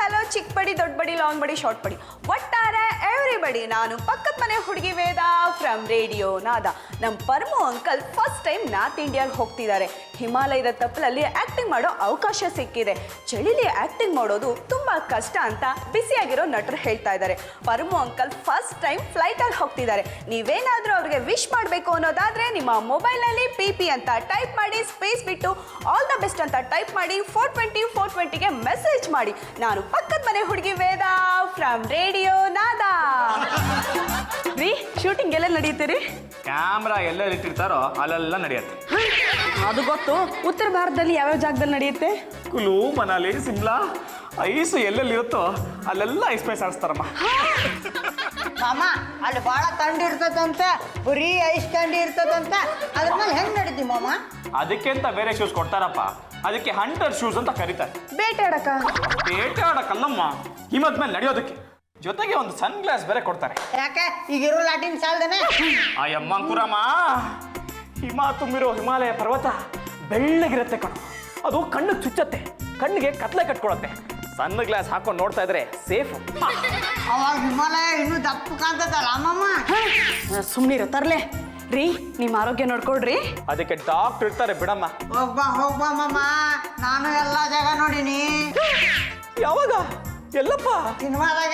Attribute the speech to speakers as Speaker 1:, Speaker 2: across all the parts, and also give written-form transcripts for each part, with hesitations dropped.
Speaker 1: Hello ಚಿಕ್ಕ ಬಡಿ ದೊಡ್ಡ ಬಡಿ ಲಾಂಗ್ ಬಡಿ ಶಾರ್ಟ್ ಬಡಿ ಒಟ್ಟಾರೆ ಎವ್ರಿಬಡಿ ನಾನು ಪಕ್ಕದ ಮನೆ ಹುಡುಗಿ ವೇದ ಫ್ರಮ್ ರೇಡಿಯೋ ನಾದ. ನಮ್ಮ ಪರಮು ಅಂಕಲ್ ಫಸ್ಟ್ ಟೈಮ್ ನಾರ್ತ್ ಇಂಡಿಯಾಗೆ ಹೋಗ್ತಿದ್ದಾರೆ. ಹಿಮಾಲಯದ ತಪ್ಪಲಲ್ಲಿ ಆ್ಯಕ್ಟಿಂಗ್ ಮಾಡೋ ಅವಕಾಶ ಸಿಕ್ಕಿದೆ. ಚಳಿಲಿ ಆ್ಯಕ್ಟಿಂಗ್ ಮಾಡೋದು ತುಂಬ ಕಷ್ಟ ಅಂತ ಬಿಸಿಯಾಗಿರೋ ನಟರು ಹೇಳ್ತಾ ಇದ್ದಾರೆ. ಪರಮು ಅಂಕಲ್ ಫಸ್ಟ್ ಟೈಮ್ ಫ್ಲೈಟಲ್ಲಿ ಹೋಗ್ತಿದ್ದಾರೆ. ನೀವೇನಾದರೂ ಅವ್ರಿಗೆ ವಿಶ್ ಮಾಡಬೇಕು ಅನ್ನೋದಾದರೆ ನಿಮ್ಮ ಮೊಬೈಲಲ್ಲಿ PP ಅಂತ ಟೈಪ್ ಮಾಡಿ ಸ್ಪೇಸ್ ಬಿಟ್ಟು ಆಲ್ ದ ಬೆಸ್ಟ್ ಅಂತ ಟೈಪ್ ಮಾಡಿ 420 ಮೆಸೇಜ್ ಮಾಡಿ. ನಾನು ಪಕ್ಕದ ಮನೆ ಹುಡುಗಿ ವೇದ ಫ್ರಮ್ ರೇಡಿಯೋ ನಾದಾ. ರೀ ಶೂಟಿಂಗ್ ಎಲ್ಲ ನಡೆಯುತ್ತೀರಿ?
Speaker 2: ಕ್ಯಾಮ್ರಾ ಎಲ್ಲೆಲ್ಲಿ ಇಟ್ಟಿರ್ತಾರೋ ಅಲ್ಲೆಲ್ಲ ನಡೆಯುತ್ತೆ.
Speaker 1: ಅದು ಗೊತ್ತು. ಉತ್ತರ ಭಾರತದಲ್ಲಿ ಯಾವ್ಯಾವ ಜಾಗದಲ್ಲಿ ನಡೆಯುತ್ತೆ?
Speaker 2: ಕುಲು, ಮನಾಲಿ, ಸಿಮ್ಲಾ, ಐಸು ಎಲ್ಲೆಲ್ಲಿ ಇರುತ್ತೋ ಅಲ್ಲೆಲ್ಲ ಐಸ್ ಪೈಸ್ ಆಡಿಸ್ತಾರಮ್ಮ.
Speaker 3: ಮಾಮ ಅಲ್ಲಿ ಭಾಳ ಥಂಡಿ ಇರ್ತದಂತೆ, ಬರೀ ಐಸ್ ಥಂಡಿ ಇರ್ತದಂತೆ. ಅದ್ರ ಮೇಲೆ ಹೆಂಗ್ ನಡೀತಿ ಮಾಮ?
Speaker 2: ಅದಕ್ಕೆ ಅಂತ ಬೇರೆ ಶೂಸ್ ಕೊಡ್ತಾರಪ್ಪ. ಅದಕ್ಕೆ ಹಂಟರ್ ಶೂಸ್ ಅಂತ ಕರೀತಾರೆ.
Speaker 1: ಬೇಟೆ
Speaker 2: ಆಡಕ್ಕಲ್ಲಮ್ಮ, ಹಿಮದ ಮೇಲೆ ನಡೆಯೋದಕ್ಕೆ. ಜೊತೆಗೆ ಒಂದು ಸನ್ ಗ್ಲಾಸ್ ಬೇರೆ ಕೊಡ್ತಾರೆ.
Speaker 3: ಯಾಕೆ ಈಗಿರೋ ಲಾಟಿನ್ ಸಾಲ್ದೇನೆ?
Speaker 2: ಅಯ್ಯಮ್ಮ ಅಂಕುರಮ್ಮ, ಹಿಮ ತುಂಬಿರೋ ಹಿಮಾಲಯ ಪರ್ವತ ಬೆಳ್ಳಗಿರುತ್ತೆ ಕಣು. ಅದು ಕಣ್ಣು ಚುಚ್ಚತ್ತೆ, ಕಣ್ಣಿಗೆ ಕತ್ಲೆ ಕಟ್ಕೊಳತ್ತೆ. ಸಣ್ಣ ಗ್ಲಾಸ್ ಹಾಕೊಂಡು ನೋಡ್ತಾ ಇದ್ರೆ ಸೇಫ್.
Speaker 3: ಅವಾಗ ಹಿಮಾಲಯ ಇನ್ನೂ ದಪ್ಪ ಕಾಣ್ತದಲ್ಲ ಅಮ್ಮಮ್ಮ.
Speaker 1: ಸುಮ್ಮನಿರ ತರ್ಲೆ. ರೀ ನಿಮ್ಮ ಆರೋಗ್ಯ ನೋಡ್ಕೊಡ್ರಿ.
Speaker 2: ಅದಕ್ಕೆ ಡಾಕ್ಟರ್ ಇರ್ತಾರೆ ಬಿಡಮ್ಮ.
Speaker 3: ಹೋಗ್ಬಾ ಮಾಮ, ನಾನು ಎಲ್ಲ ಜಾಗ ನೋಡಿನಿ.
Speaker 2: ಯಾವಾಗ? ಎಲ್ಲಪ್ಪ?
Speaker 3: ಸಿನಿಮಾದಾಗ.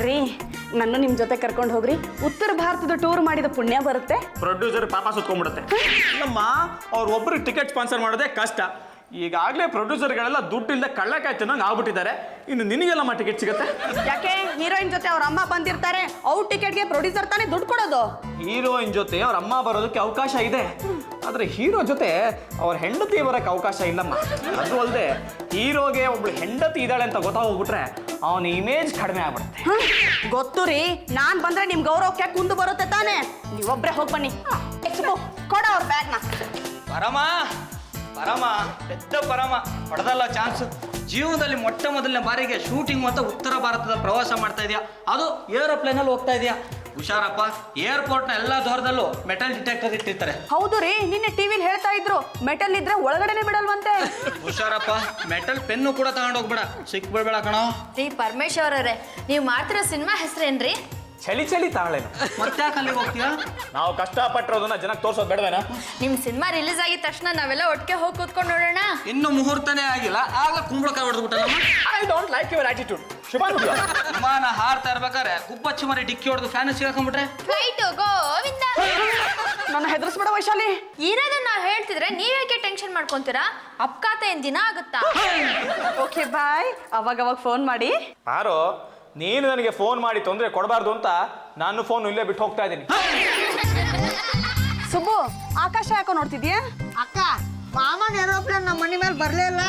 Speaker 1: ರೀ ನನ್ನ ನಿಮ್ಮ ಜೊತೆ ಕರ್ಕೊಂಡು ಹೋಗ್ರಿ. ಉತ್ತರ ಭಾರತದ ಟೂರ್ ಮಾಡಿದ ಪುಣ್ಯ ಬರುತ್ತೆ.
Speaker 2: ಪ್ರೊಡ್ಯೂಸರ್ ಪಾಪ ಸುತ್ಕೊಂಡ್ಬಿಡುತ್ತೆ. ನಮ್ಮ ಅವ್ರ ಒಬ್ರಿಗೆ ಟಿಕೆಟ್ ಸ್ಪಾನ್ಸರ್ ಮಾಡೋದೇ ಕಷ್ಟ. ಈಗಾಗಲೇ ಪ್ರೊಡ್ಯೂಸರ್ಗಳೆಲ್ಲ ದುಡ್ಡಿಲ್ಲದೆ ಕಳ್ಳಕಾಯಿ ತಿನ್ನೋಂಗೆ ಆಗ್ಬಿಟ್ಟಿದ್ದಾರೆ. ಇನ್ನು ನಿನಗೆಲ್ಲಮ್ಮ ಟಿಕೆಟ್ ಸಿಗುತ್ತೆ?
Speaker 1: ಯಾಕೆ ಹೀರೋಯಿನ್ ಜೊತೆ ಅವ್ರ ಅಮ್ಮ ಬಂದಿರ್ತಾರೆ, ಅವ್ರ ಟಿಕೆಟ್ಗೆ ಪ್ರೊಡ್ಯೂಸರ್ ತಾನೇ ದುಡ್ಡು ಕೊಡೋದು.
Speaker 2: ಹೀರೋಯಿನ್ ಜೊತೆ ಅವ್ರ ಅಮ್ಮ ಬರೋದಕ್ಕೆ ಅವಕಾಶ ಇದೆ, ಆದರೆ ಹೀರೋ ಜೊತೆ ಅವ್ರ ಹೆಂಡತಿ ಬರೋಕ್ಕೆ ಅವಕಾಶ ಇಲ್ಲಮ್ಮ. ಅದು ಅಲ್ಲದೆ ಹೀರೋಗೆ ಒಬ್ಳು ಹೆಂಡತಿ ಇದ್ದಾಳೆ ಅಂತ ಗೊತ್ತಾಗೋಗ್ಬಿಟ್ರೆ ಅವನ ಇಮೇಜ್ ಕಡಿಮೆ ಆಗ್ಬಿಡುತ್ತೆ.
Speaker 1: ಗೊತ್ತು ರೀ, ನಾನ್ ಬಂದ್ರೆ ನಿಮ್ ಗೌರವಕ್ಕೆ ಕುಂದು ಬರುತ್ತೆ ತಾನೇ. ನೀವೊಬ್ರೆ ಹೋಗಿ ಬನ್ನಿ. ಕೊಡ ಅವ್ರ ಬ್ಯಾಗ್ನ.
Speaker 4: ಪರಮ ಪೆದ್ದ ಪರಮ ಹೊಡೆದಲ್ಲ ಚಾನ್ಸ್. ಜೀವನದಲ್ಲಿ ಮೊಟ್ಟ ಮೊದಲನೇ ಬಾರಿಗೆ ಶೂಟಿಂಗ್ ಮತ್ತು ಉತ್ತರ ಭಾರತದ ಪ್ರವಾಸ ಮಾಡ್ತಾ ಇದೆಯಾ, ಅದು ಏರೋಪ್ಲೇನಲ್ಲಿ ಹೋಗ್ತಾ ಇದೆಯಾ. ಹುಷಾರಪ್ಪ, ಏರ್ಪೋರ್ಟ್ನ ಎಲ್ಲ ದೂರದಲ್ಲೂ ಮೆಟಲ್ ಡಿಟೆಕ್ಟರ್ ಇಟ್ಟಿರ್ತಾರೆ.
Speaker 1: ಹೌದು ರೀ, ನಿನ್ನೆ ಟಿವಿಲಿ ಹೇಳ್ತಾ ಇದ್ರು ಮೆಟಲ್ ಇದ್ರೆ ಒಳಗಡೆನೆ ಬಿಡಲ್ವಂತೆ.
Speaker 4: ಹುಷಾರಪ್ಪ, ಮೆಟಲ್ ಪೆನ್ನು ಕೂಡ ತಗೊಂಡೋಗ್ಬೇಡ, ಸಿಕ್ಬಿಡ್ಬೇಡ ಕಣೋ.
Speaker 5: ರೀ ಪರಮೇಶ್ವರ್ ಅವರೇ, ನೀವು ಮಾಡ್ತಿರೋ ಸಿನಿಮಾ ಹೆಸರೇನ್ರಿ?
Speaker 2: ಚಳಿ ತಾಳೇನು?
Speaker 4: ಮತ್ತೆ ಯಾಕೆ ಅಲ್ಲಿಗೆ ಹೋಗ್ತೀಯಾ?
Speaker 2: ನಾವು ಕಷ್ಟಪಟ್ಟಿರೋದನ್ನ ಜನಕ್ಕೆ ತೋರ್ಸೋದು ಬೇಡವೇನಾ?
Speaker 5: ನಿಮ್ ಸಿನಿಮಾ ರಿಲೀಸ್ ಆಗಿದ ತಕ್ಷಣ ನಾವೆಲ್ಲ ಒಟ್ಟಿಗೆ ಹೋಗಿ ಕೂತ್ಕೊಂಡು ನೋಡೋಣ.
Speaker 4: ಇನ್ನು ಮುಹೂರ್ತನೇ ಆಗಿಲ್ಲ, ಆಗ್ಲೇ ಕುಂಬಳಕಾಯಿ ಹೊಡೆದ್ಬಿಟ್ಟಲ್ಲ.
Speaker 2: I don't like your attitude.
Speaker 4: ವಿಮಾನ ಹಾರ್ತಾ ಇರ್ಬೇಕಾರೆ ಗುಬ್ಬಚ್ಚಿ ಮರಿ ಡಿಕ್ಕಿ ಹೊಡೆದು ಫ್ಯಾನ್ ಸಿಗಾಕೊಂಡ್ಬಿಟ್ರೆ
Speaker 5: ಫ್ಲೈಟ್ ಗೋವಿಂದ.
Speaker 1: ನನ್ನ ಹೆದರ್ಸ್ಬೇಡ ವೈಶಾಲಿ.
Speaker 5: ಇರೋದನ್ನ ನಾವು ಹೇಳ್ತಿದ್ರೆ ನೀವೇಕೆ ಟೆನ್ಷನ್ ಮಾಡ್ಕೊಂತೀರಾ? ಅಪ್ಕಾತ ಏನ್ ದಿನ ಆಗುತ್ತಾ?
Speaker 1: Okay bye. ಅವಾಗ ಫೋನ್ ಮಾಡಿ.
Speaker 2: ಯಾರೋ ನೀನು ನನಗೆ ಫೋನ್ ಮಾಡಿ ತೊಂದರೆ ಕೊಡಬಾರ್ದು ಅಂತ ನಾನು ಫೋನ್ ಇಲ್ಲೇ ಬಿಟ್ಟು ಹೋಗ್ತಾ ಇದ್ದೀನಿ.
Speaker 1: ಸುಬ್ಬು, ಆಕಾಶ ಯಾಕೋ ನೋಡ್ತಿದ್ಯಾ?
Speaker 3: ಅಕ್ಕ, ಮಾಮನ ಏರೋಪ್ಲೇನ್ ನಮ್ಮ ಮನೆ ಮೇಲೆ ಬರ್ಲೇ ಇಲ್ಲ.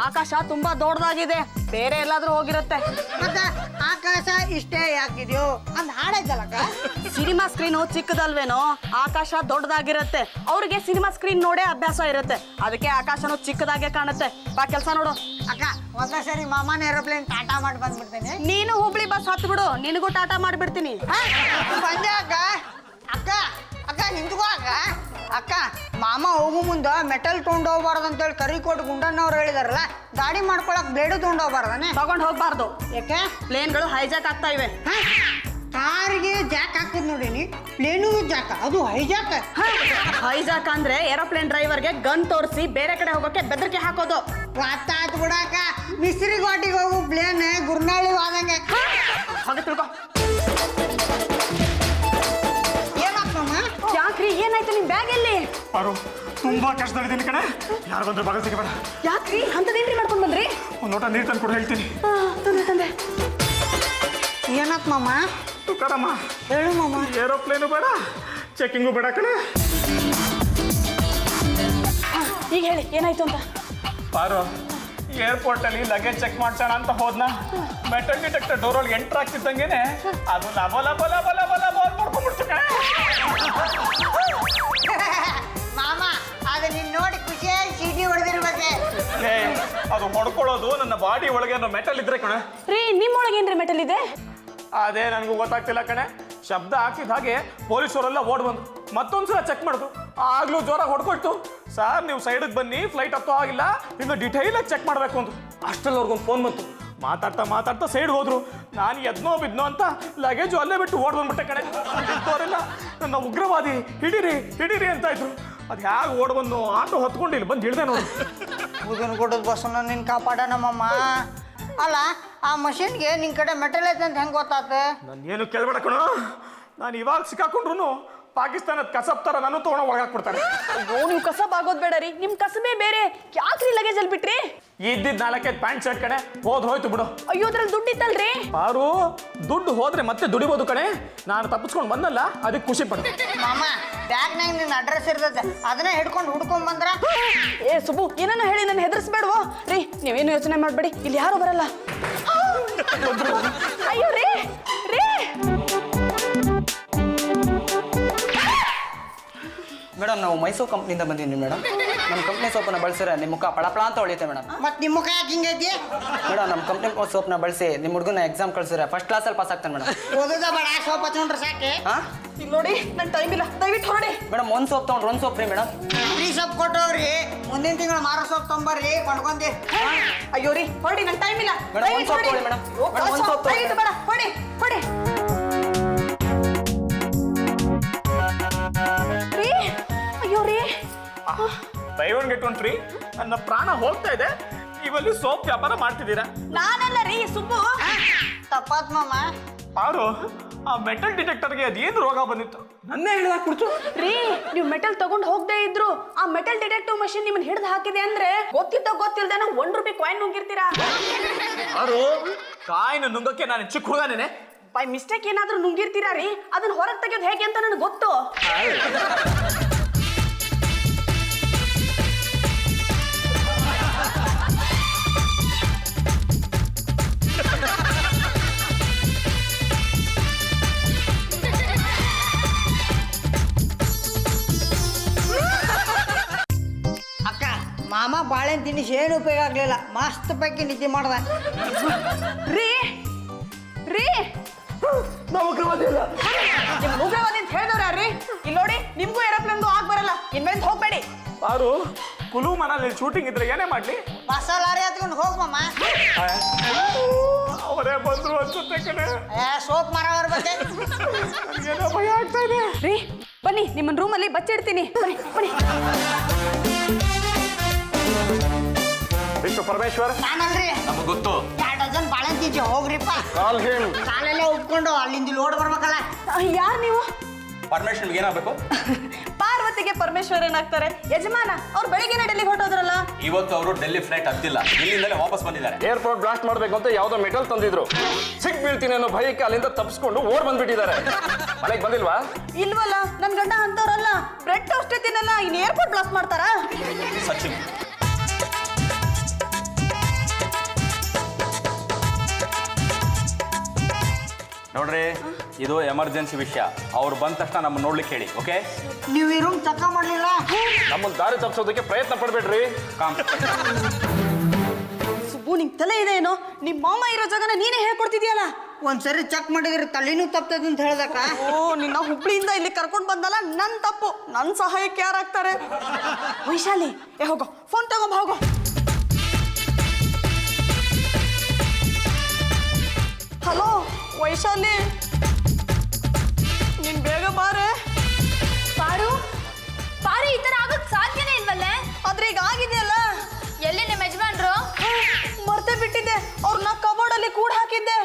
Speaker 1: ಆಕಾಶ ತುಂಬಾ ದೊಡ್ಡದಾಗಿದೆ, ಬೇರೆ ಎಲ್ಲಾದ್ರೂ ಹೋಗಿರುತ್ತೆ.
Speaker 3: ಮತ್ತೆ ಆಕಾಶ ಇಷ್ಟೇ ಯಾಕಿದ್ಯೋ ಅಂತ ಹಾಡೈತಲ್ಲಕ್ಕ.
Speaker 1: ಸಿನಿಮಾ ಸ್ಕ್ರೀನು ಚಿಕ್ಕದಲ್ವೇನೋ, ಆಕಾಶ ದೊಡ್ಡದಾಗಿರುತ್ತೆ. ಅವ್ರಿಗೆ ಸಿನಿಮಾ ಸ್ಕ್ರೀನ್ ನೋಡೇ ಅಭ್ಯಾಸ ಇರುತ್ತೆ, ಅದಕ್ಕೆ ಆಕಾಶನು ಚಿಕ್ಕದಾಗೆ ಕಾಣುತ್ತೆ. ಬಾ ಕೆಲಸ ನೋಡು.
Speaker 3: ಅಕ್ಕ, ಒಂದೇ ಸರಿ ಮಾಮನ ಏರೋಪ್ಲೇನ್ ಟಾಟಾ ಮಾಡಿ ಬಂದ್ಬಿಡ್ತೇನೆ.
Speaker 1: ನೀನು ಹುಬ್ಳಿ ಬಸ್ ಹತ್ತು ಬಿಡು, ನಿನಗೂ ಟಾಟಾ ಮಾಡಿಬಿಡ್ತೀನಿ.
Speaker 3: ಬಂದೆ ಅಕ್ಕ. ಅಕ್ಕ ಅಕ್ಕ ನಿಂತ್ಕೋ ಅಕ್ಕ. ಅಕ್ಕ, ಮಾಮ ಹೋಗು ಮುಂದೆ ಮೆಟಲ್ ತೊಗೊಂಡು ಹೋಗ್ಬಾರ್ದು ಅಂತೇಳಿ ಕರಿಕೋಟ್ ಗುಂಡಣ್ಣವ್ರು ಹೇಳಿದಾರಲ್ಲ, ಗಾಡಿ ಮಾಡ್ಕೊಳಕ್ ಬ್ಲೇಡು ತೊಗೊಂಡು ಹೋಗ್ಬಾರ್ದಾನೆ?
Speaker 1: ತಗೊಂಡು ಹೋಗ್ಬಾರ್ದು.
Speaker 3: ಯಾಕೆ?
Speaker 1: ಪ್ಲೇನ್ಗಳು ಹೈಜಾಕ್ ಆಗ್ತಾ ಇವೆ.
Speaker 3: ಕಾರಿಗೆ ಜಾಕ್ ಹಾಕದ್ ನೋಡಿನಿ, ಪ್ಲೇನಿಗೂ ಜಾಕ, ಅದು ಹೈಜಾಕ್.
Speaker 1: ಹೈಜಾಕ್ ಅಂದ್ರೆ ಏರೋಪ್ಲೇನ್ ಡ್ರೈವರ್ಗೆ ಗನ್ ತೋರಿಸಿ ಬೇರೆ ಕಡೆ ಹೋಗೋಕೆ ಬೆದರಿಕೆ ಹಾಕೋದು.
Speaker 3: ಗೊತ್ತಾಯ್ತು ಬಿಡಾಕ. ಮಿಸ್ರಿ ಘಾಟಿಗೆ ಹೋಗು ಪ್ಲೇನ್ ಗುರ್ನಾಳಿ ಹೋದಂಗೆ.
Speaker 1: ಹಾಗೆ ತಿಳ್ಕೊ.
Speaker 3: ಏನಾಗ್ತಮ್ಮ?
Speaker 1: ಯಾಕ್ರಿ, ಏನಾಯ್ತು? ನಿಮ್ ಬ್ಯಾಗ್ ಎಲ್ಲಿ?
Speaker 2: ಪಾರು, ತುಂಬಾ ಕಷ್ಟದಲ್ಲಿದ್ದೀನಿ ಕಣೆ. ಯಾರು ಬಂದ್ರೆ ಬಾಗಿಲು ಸಿಗಬೇಡ.
Speaker 1: ಯಾಕ್ರಿ ಅಂತದೇನ್ರಿ ಮಾಡ್ಕೊಂಡ್ ಬಂದ್ರಿ?
Speaker 2: ಒಂದು ಲೋಟ ನೀರು ತಂದು ಕೊಡು, ಹೇಳ್ತೀನಿ.
Speaker 1: ತಂದೆ.
Speaker 3: ಏನತ್ ಮಾಮ?
Speaker 2: ತುಕಾರಮ್ಮ,
Speaker 3: ಹೇಳು ಮಾಮ.
Speaker 2: ಏರೋಪ್ಲೇನು ಬೇಡ, ಚೆಕಿಂಗು ಬೇಡ ಕಣೆ.
Speaker 1: ಈಗ ಹೇಳಿ ಏನಾಯ್ತು ಅಂತ.
Speaker 2: ಪಾರು, ಏರ್ಪೋರ್ಟಲ್ಲಿ ಲಗೇಜ್ ಚೆಕ್ ಮಾಡ್ಸೋಣ ಅಂತ ಹೋದ್ನ, ಮೆಟಲ್ ಡಿಟೆಕ್ಟರ್ ಡೋರ್ ಒಳಗೆ ಎಂಟ್ರ್ ಆಗ್ತಿದ್ದಂಗೆನೆ ಅದು ಮಾಡ್ಕೊಂಡ್ಬಿಡ್ತು ಕಣೆ.
Speaker 3: ಮಾಮ, ಅದು ನೀನ್ ನೋಡಿ ಖುಷಿಯಾಗಿ ಚೀಟಿ ಹೊಡೆದಿರ್ಬೇಕೆ.
Speaker 2: ಅದು ಹೊಡ್ಕೊಳ್ಳೋದು ನನ್ನ ಬಾಡಿ ಒಳಗೆ ಮೆಟಲ್ ಇದ್ರೆ ಕಣೆ.
Speaker 1: ರೀ, ನಿಮ್ಮೊಳಗೆ ಏನ್ರಿ ಮೆಟಲ್ ಇದೆ?
Speaker 2: ಅದೇ ನನಗೂ ಗೊತ್ತಾಗ್ತಿಲ್ಲ ಕಣೆ. ಶಬ್ದ ಹಾಕಿದ ಹಾಗೆ ಪೊಲೀಸವರೆಲ್ಲ ಓಡ್ ಬಂದ್ರು, ಮತ್ತೊಂದ್ಸಲ ಚೆಕ್ ಮಾಡಿದ್ರು, ಆಗ್ಲೂ ಜೋರ ಹೊಡ್ಕೊಳ್ತು. ಸರ್ ನೀವು ಸೈಡಿಗೆ ಬನ್ನಿ ಫ್ಲೈಟ್ ಹತ್ತೋ ಆಗಿಲ್ಲ ಇನ್ನು ಡಿಟೈಲಾಗಿ ಚೆಕ್ ಮಾಡಬೇಕು ಅಂದ್ರು ಅಷ್ಟರಲ್ಲಿ ಅವ್ರಿಗೊಂದು ಫೋನ್ ಬಂತು ಮಾತಾಡ್ತಾ ಸೈಡ್ ಹೋದ್ರು ನಾನು ಎದ್ನೋ ಬಿದ್ನೋ ಅಂತ ಲಗೇಜು ಅಲ್ಲೇ ಬಿಟ್ಟು ಓಡ್ ಬಂದ್ಬಿಟ್ಟೆ ಕಣೆ ಅವರೆಲ್ಲ ನನ್ನ ಉಗ್ರವಾದಿ ಹಿಡೀರಿ ಅಂತ ಇದ್ರು ಅದು ಹೇಗೆ ಓಡ್ ಬಂದು ಆಟೋ ಹೊತ್ಕೊಂಡು ಇಲ್ಲಿ ಬಂದು ಹಿಡ್ದೆ ನೋಡಿ
Speaker 3: ಬುಧನ್ ಕೊಡೋದು ಬಸ್ಸನ್ನ ನಿನ್ ಕಾಪಾಡ ನಮ್ಮಮ್ಮ. ಅಲ್ಲ ಆ ಮಷಿನ್ಗೆ ನಿನ್ ಕಡೆ ಮೆಟಲ್ ಐತೆ ಅಂತ ಹೆಂಗೆ ಗೊತ್ತಾತ?
Speaker 2: ನಾನು ಏನು ಕೇಳ್ಬೇಡ ಕಣೋ, ನಾನು ಇವಾಗ ಸಿಕ್ಕಾಕೊಂಡ್ರು ಪಾಕಿಸ್ತಾನದ ಕಸಬ್ ಥರ ನಾನು ತೊಗೊಂಡು ಒಳಗಾಕ್ಬಿಡ್ತಾರೆ.
Speaker 1: ಅಯ್ಯೋ ನೀವು ಕಸಬ್ ಆಗೋದು ಬೇಡ ರೀ, ನಿಮ್ಮ ಕಸಬೇ ಬೇರೆ. ಯಾಕ್ರಿ ಲಗೇಜ್ ಅಲ್ಲಿ ಬಿಟ್ರಿ?
Speaker 2: ಇದ್ದಿದ್ದು 4 ಪ್ಯಾಂಟ್ ಶರ್ಟ್ ಕಣೆ ಹೋಯ್ತು ಬಿಡು.
Speaker 1: ಅಯ್ಯೋ ಅದ್ರಲ್ಲಿ ದುಡ್ಡಿತ್ತಲ್ರಿ.
Speaker 2: ಪಾರು ದುಡ್ಡು ಹೋದ್ರೆ ಮತ್ತೆ ದುಡಿಬೋದು ಕಣೆ, ನಾನು ತಪ್ಪಿಸ್ಕೊಂಡು ಬಂದಲ್ಲ ಅದಕ್ಕೆ ಖುಷಿ ಪಡ.
Speaker 3: ಮಾಮ ಬ್ಯಾಗ್ನಾಗ ನಿನ್ನ ಅಡ್ರೆಸ್ ಇರ್ತೈತೆ, ಅದನ್ನೇ ಹಿಡ್ಕೊಂಡು ಹುಡ್ಕೊಂಡ್ ಬಂದ್ರ.
Speaker 1: ಏ ಸುಬ್ಬು ಏನನ್ನ ಹೇಳಿ ನನ್ನ ಹೆದರ್ಸ್ಬೇಡ್ವೋ ರೀ. ನೀವೇನು ಯೋಚನೆ ಮಾಡ್ಬೇಡಿ, ಇಲ್ಲಿ ಯಾರು ಬರಲ್ಲ. ಅಯ್ಯೋ ರೀ ರೀ
Speaker 6: ಮೇಡಮ್ ನಾವು ಮೈಸೂರು ಕಂಪ್ನಿಯಿಂದ ಬಂದಿದ್ದೀವಿ ಮೇಡಮ್. ನಮ್ಮ ಕಂಪ್ನಿ ಸೋಪನ್ನ ಬಳಸಿದ್ರೆ ನಿಮ್ಮ ಮುಖ ಪಳಪಳ ಅಂತ ಹೊಳಿತೆ ಮೇಡಮ್.
Speaker 3: ಮತ್ ನಿಮ್ಮ ಮುಖ ಯಾಕೆ ಹಿಂಗೈತಿ?
Speaker 6: ಮೇಡಮ್ ನಮ್ಮ ಕಂಪ್ನಿ ಸೋಪ್ನ ಬಳಸಿ ನಿಮ್ಮ ಹುಡುಗನ ಎಕ್ಸಾಮ್ ಕಳ್ಸಿದ್ರೆ ಫಸ್ಟ್ ಕ್ಲಾಸಲ್ಲಿ ಪಾಸ್ ಆಗ್ತಾನೆ ಮೇಡಮ್.
Speaker 3: ಓದೋದ ಬೇಡ, ಸೋಪ್ ಹಚ್ಕೊಂಡ್ರೆ ಸಾಕೆ.
Speaker 6: ಹಾಂ
Speaker 1: ಇಲ್ಲಿ ನೋಡಿ ನನ್ನ ಟೈಮ್ ಇಲ್ಲ, ದಯವಿಟ್ಟು ಹೊರಡಿ.
Speaker 6: ಮೇಡಮ್ ಒಂದು ಸೋಪ್ ತೊಗೊಂಡ್ರೆ ಒಂದು ಸೋಪ್ ರೀ ಮೇಡಮ್.
Speaker 3: ಫ್ರೀ ಸೋಪ್ ಕೊಟ್ಟವ್ರಿ, ಮುಂದಿನ ತಿಂಗಳು ಮಾರೋ ಸೋಪ್ ತೊಂಬರ್ರಿ ಕೊಂಡ್ಕೊಂಡಿ.
Speaker 1: ಅಯ್ಯೋ ರೀ ಹೊರಡಿ, ನನ್ನ ಟೈಮ್ ಇಲ್ಲ.
Speaker 6: ಮೇಡಮ್, ಒಂದ್ ಸೋಪ್ ತಗೊಳ್ಳಿ ಮೇಡಮ್. ಮೇಡಮ್, ಒಂದ್ ಸೋಪ್ ತಗೊಳ್ಳಿ.
Speaker 1: ಬೇಡ ಹೊರಡಿ ಹೊರಡಿ. ರೀ ಅಯ್ಯೋ ರೀ
Speaker 2: by one get one free, ನನ್ನ ಪ್ರಾಣ ಹೋಗ್ತಾ ಇದೆ. ನೀವಲ್ಲಿ ಸೋಪ್ ವ್ಯಾಪಾರ ಮಾಡ್ತಿದ್ದೀರಾ?
Speaker 1: ನಾನಲ್ಲ ರೀ ಸುಬ್ಬು.
Speaker 3: ತಪ್ಪಾತ್ ಮಾಮ.
Speaker 2: ಪಾರು ಆ ಮೆಟಲ್ ಡಿಟೆಕ್ಟರ್ಗೆ ಅದೇನು ರೋಗ ಬಂದಿತ್ತು ನನ್ನೇ ಹಿಡಿದಾಕ್ಬಿಡ್ತು.
Speaker 1: ರೀ ನೀವು ಮೆಟಲ್ ತಗೊಂಡು ಹೋಗದೆ ಇದ್ರು ಆ ಮೆಟಲ್ ಡಿಟೆಕ್ಟಿವ್ ಮಷಿನ್ ನಿಮ್ಮನ್ನ ಹಿಡಿದು ಹಾಕಿದೆ ಅಂದ್ರೆ ಗೊತ್ತಿಲ್ದೆ ನಾವು ₹1 ಕಾಯಿನ್ ನುಂಗಿರ್ತೀರಾ.
Speaker 2: ಪಾರು ಕಾಯಿನ ನುಂಗಕ್ಕೆ ನಾನು ಚಿಕ್ಕ ಹುಡುಗನೇನೆ.
Speaker 1: ಬೈ ಮಿಸ್ಟೇಕ್ ಏನಾದ್ರೂ ನುಂಗಿರ್ತೀರಾ ರೀ, ಅದನ್ನ ಹೊರಗೆ ತೆಗೆಯೋದು ಹೇಗೆ ಅಂತ ನನಗೆ ಗೊತ್ತು.
Speaker 3: ಅಕ್ಕ ಮಾಮ ಬಾಳೆಹಣ್ಣು ತಿನ್ನಿಸಿ ಏನು ಉಪಯೋಗ ಆಗ್ಲಿಲ್ಲ, ಮಸ್ತ್ ಪೈಕಿ ನಿದ್ದೆ ಮಾಡ್ದ.
Speaker 1: ರೀ ರೀ
Speaker 2: ನಾವು ಉಗ್ರವಾದಿ ಅಲ್ಲ.
Speaker 1: ನಿಮ್ ಉಗ್ರವಾದಿ ಅಂತ ಹೇಳಿದವ್ರು ಯಾರ್ರಿ? ಇಲ್ಲಿ ನೋಡಿ ನಿಮ್ಗೂ ಏರೋಪ್ಲೇನ್ಗೂ ಆಗ್ ಬರಲ್ಲ, ಇನ್ಮೇಲೆ ಹೋಗ್ಬೇಡಿ.
Speaker 2: ಪಾರು ಕುಲು ಮನಲ್ಲಿ ಶೂಟಿಂಗ್ ಇದ್ರೆ ಏನೇ ಮಾಡ್ಲಿ,
Speaker 3: ಮಸಾಲಾರಿ ಹತ್ಕೊಂಡು ಹೋಗ್ ಮಾಮ.
Speaker 2: ಅವರೇ ಬಂದ್ರು ಅನ್ಸುತ್ತೆ ಕಣೆ.
Speaker 3: ಸೋಪ್ ಮರ ಬರ್ಬೇಕೆ.
Speaker 2: ನನಗೇನೋ ಭಯ ಆಗ್ತಾ ಇದೆ.
Speaker 1: ರೀ ಬನ್ನಿ, ನಿಮ್ಮನ್ನ ರೂಮಲ್ಲಿ ಬಚ್ಚಿಡ್ತೀನಿ. ಬನ್ನಿ ಬನ್ನಿ.
Speaker 2: ವಿಶ್ವ ಪರಮೇಶ್ವರ್
Speaker 3: ನಾನಲ್ರಿ,
Speaker 4: ನಮಗೆ ಗೊತ್ತು.
Speaker 3: 2 ಡಜನ್ ಬಾಳೆಹಣ್ಣು ತಿಂಚಿ ಹೋಗ್ರಿಪ್ಪ.
Speaker 2: ಕಾಲ್ ಹೇಳು.
Speaker 3: ಕಾಲೆಲ್ಲ ಉಟ್ಕೊಂಡು ಅಲ್ಲಿಂದ ಲೋಡ್ ಬರ್ಬೇಕಲ್ಲ.
Speaker 1: ಯಾರು ನೀವು?
Speaker 4: ಪರಮೇಶ್ ನಿಮ್ಗೆ ಏನಾಗಬೇಕು?
Speaker 1: ಪಾರ್ವತಿಗೆ ಪರಮೇಶ್ವರ್ ಏನಾಗ್ತಾರೆ? ಯಜಮಾನ ಅವ್ರು ಬೆಳಿಗ್ಗೆ ಡೆಲ್ಲಿಗೆ ಹೊರಟೋದ್ರಲ್ಲ.
Speaker 4: ಇವತ್ತು ಅವರು ಡೆಲ್ಲಿ ಫ್ಲೈಟ್ ಹತ್ತಿಲ್ಲ, ಇಲ್ಲಿಂದಲೇ ವಾಪಸ್ ಬಂದಿದ್ದಾರೆ.
Speaker 2: ಏರ್ಪೋರ್ಟ್ ಬ್ಲಾಸ್ಟ್ ಮಾಡ್ಬೇಕು ಅಂತ ಯಾವ್ದೋ ಮೆಟಲ್ ತಂದಿದ್ರು, ಸಿಕ್ ಬೀಳ್ತೀನಿ ಅನ್ನೋ ಭಯಕ್ಕೆ ಅಲ್ಲಿಂದ ತಪ್ಪಿಸ್ಕೊಂಡು ಓಡ್ ಬಂದ್ಬಿಟ್ಟಿದ್ದಾರೆ. ಮನೆಗೆ ಬಂದಿಲ್ವಾ?
Speaker 1: ಇಲ್ವಲ್ಲ, ನನ್ ಗಂಡ ಅಂತವ್ರಲ್ಲ, ಬ್ರೆಡ್ ಟೋಸ್ಟ್ ತಿನ್ನಲ್ಲ, ಇನ್ ಏರ್ಪೋರ್ಟ್ ಬ್ಲಾಸ್ಟ್ ಮಾಡ್ತಾರಾ?
Speaker 4: ಸಚಿನ್ ನೋಡ್ರಿ, ಇದು ಎಮರ್ಜೆನ್ಸಿ ವಿಷಯ. ಅವ್ರು ಬಂದ ತಕ್ಷಣ ನಮ್ಮ ನೋಡ್ಲಿಕ್ಕೆ ಹೇಳಿ, ಓಕೆ?
Speaker 3: ನೀವು ಈ ರೂಮ್ ತಕ್ಕ ಮಾಡ್ಲಿಲ್ಲ.
Speaker 2: ನಮ್ಮನ್ನ ದಾರಿ ತಪ್ಪಿಸೋದಕ್ಕೆ ಪ್ರಯತ್ನ ಪಡ್ಬೇಡ್ರಿ.
Speaker 1: ಸುಬ್ಬು ನಿಂಗ್ ತಲೆ ಇದೆ ಏನೋ? ನಿಮ್ ಮಾಮ ಇರೋ ಜಾಗನ ನೀನೇ ಹೇಳ್ಕೊಡ್ತಿದ್ಯಲ್ಲ.
Speaker 3: ಒಂದ್ಸರಿ ಚೆಕ್ ಮಾಡಿದ್ರೆ ತಲೆನೂ ತಪ್ತದ ಅಂತ ಹೇಳ್ದಕ್ಕ.
Speaker 1: ಓ ನಿನ್ನ ಹುಬ್ಳಿಯಿಂದ ಇಲ್ಲಿ ಕರ್ಕೊಂಡ್ ಬಂದಲ್ಲ ನನ್ ತಪ್ಪು. ನನ್ ಸಹಾಯಕ್ಕೆ ಯಾರಾಗ್ತಾರೆ? ವೈಶಾಲಿ ಹೋಗೋ, ಫೋನ್ ತಗೊಂಬ ಹೋಗೋ. ಹಲೋ ವೈಶಾಲಿ, ನೀನ್ ಬೇಗ ಬಾರೆ.
Speaker 5: ಪಾರು ಪಾರು ಈ ತರ ಆಗಕ್ ಸಾಧ್ಯನೇ ಇಲ್ವಲ್ಲೇ?
Speaker 1: ಆದ್ರೆ ಈಗ ಆಗಿದೆಯಲ್ಲ.
Speaker 5: ಎಲ್ಲಿ ನಿಮ್ಮ ಯಜಮಾನ್ರು?
Speaker 1: ಮರ್ತೇ ಬಿಟ್ಟಿದ್ದೆ, ಅವ್ರನ್ನ ಕಬೋರ್ಡ್ ಅಲ್ಲಿ ಕೂಡ ಹಾಕಿದ್ದೆ.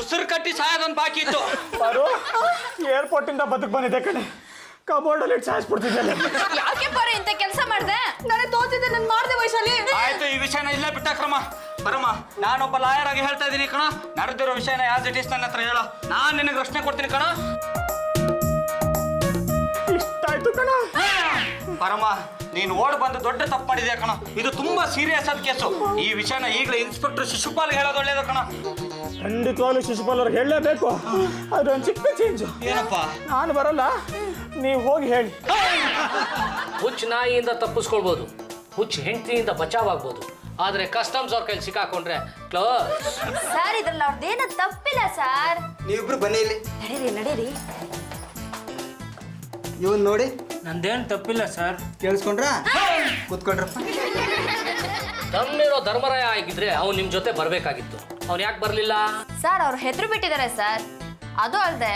Speaker 4: ಉಸಿರು ಕಟ್ಟಿ ಸಾಯೋದೊಂದು ಬಾಕಿ ಇತ್ತು.
Speaker 2: ಪಾರು ಏರ್ಪೋರ್ಟ್ ಇಂದ ಬದುಕ್ ಬಂದಿದೆ ಕಣೆ, ಕಬೋರ್ಡ್ ಅಲ್ಲಿ ಸಾಯಿಸ್ಬಿಡ್ತಿದ್ದೆ.
Speaker 5: ಯಾಕೆ ಪಾರು ಇಂತ ಕೆಲಸ ಮಾಡ್ದೆ?
Speaker 1: ನನಗೆ ತೋಚಿದ್ದೆ, ನಾನು ಮಾಡ್ದೆ ವೈಶಾಲಿ.
Speaker 4: ಆಯ್ತು, ಈ ವಿಷಯನ ಇಲ್ಲೇ ಬಿಟ್ಟ ಕ್ರಮ. ಬರಮ್ಮ, ನಾನೊಬ್ಬ ಲಾಯರ್ ಆಗಿ ಹೇಳ್ತಾ ಇದ್ದೀನಿ ಕಣ. ನಡೆದಿರೋ ವಿಷಯನ ಆಸ್ ಇಟ್ ಈಸ್ ನನ್ನ ಹತ್ರ ಹೇಳೋ, ನಾನು ನಿನಗೆ ರಕ್ಷಣೆ ಕೊಡ್ತೀನಿ ಕಣ.
Speaker 2: ಇಷ್ಟಾಯ್ತು ಕಣ.
Speaker 4: ಪರಮ, ನೀನು ಓಡ್ ಬಂದು ದೊಡ್ಡ ತಪ್ಪು ಮಾಡಿದ್ಯಾ ಕಣ. ಇದು ತುಂಬಾ ಸೀರಿಯಸ್ ಆದ ಕೇಸು. ಈ ವಿಷಯನ ಈಗಲೇ ಇನ್ಸ್ಪೆಕ್ಟರ್ ಶಿಶುಪಾಲ್ ಹೇಳೋದು ಒಳ್ಳೇದು ಕಣ.
Speaker 2: ಖಂಡಿತವಾಗ್ಲೂ ಶಿಶುಪಾಲ್ ಅವ್ರಿಗೆ ಹೇಳಲೇಬೇಕು. ಅದೊಂದು ಚಿಕ್ಕ ಚೇಂಜು.
Speaker 4: ಏನಪ್ಪ?
Speaker 2: ನಾನು ಬರಲ್ಲ, ನೀವು ಹೋಗಿ ಹೇಳಿ.
Speaker 7: ಹುಚ್ಚ ನಾಯಿಯಿಂದ ತಪ್ಪಿಸ್ಕೊಳ್ಬೋದು, ಹುಚ್ಚ ಹೆಂಡತಿಯಿಂದ ಬಚಾವಾಗ್ಬೋದು, ಆದ್ರೆ ಕಸ್ಟಮ್ಸ್ ಅವ್ರ ಕೈಲಿ ಸಿಕ್ಕಾಕೊಂಡ್ರೆ ಕ್ಲೋಸ್.
Speaker 5: ಸರ್ ಇದ್ರಲ್ಲಿ ಅವ್ರದ್ದೇನು ತಪ್ಪಿಲ್ಲ ಸರ್.
Speaker 6: ನೀವಿಬ್ರು ಬನ್ನಿ ಇಲ್ಲಿ.
Speaker 5: ನಡೀರಿ ನಡೀರಿ.
Speaker 3: ಇವನ್ ನೋಡಿ
Speaker 8: ನಂದೇನು ತಪ್ಪಿಲ್ಲ ಸರ್.
Speaker 3: ಕೇಳಿಸ್ಕೊಂಡ್ರ ಕೂತ್ಕೊಳ್ರಪ್ಪ.
Speaker 7: ತಮ್ಮಿರೋ ಧರ್ಮರಾಯ ಆಗಿದ್ರೆ ಅವ್ನು ನಿಮ್ಮ ಜೊತೆ ಬರಬೇಕಾಗಿತ್ತು. ಅವ್ನು ಯಾಕೆ ಬರಲಿಲ್ಲ?
Speaker 5: ಸರ್ ಅವ್ರು ಹೆದ್ರು ಬಿಟ್ಟಿದ್ದಾರೆ ಸರ್. ಅದು ಅಲ್ಲದೆ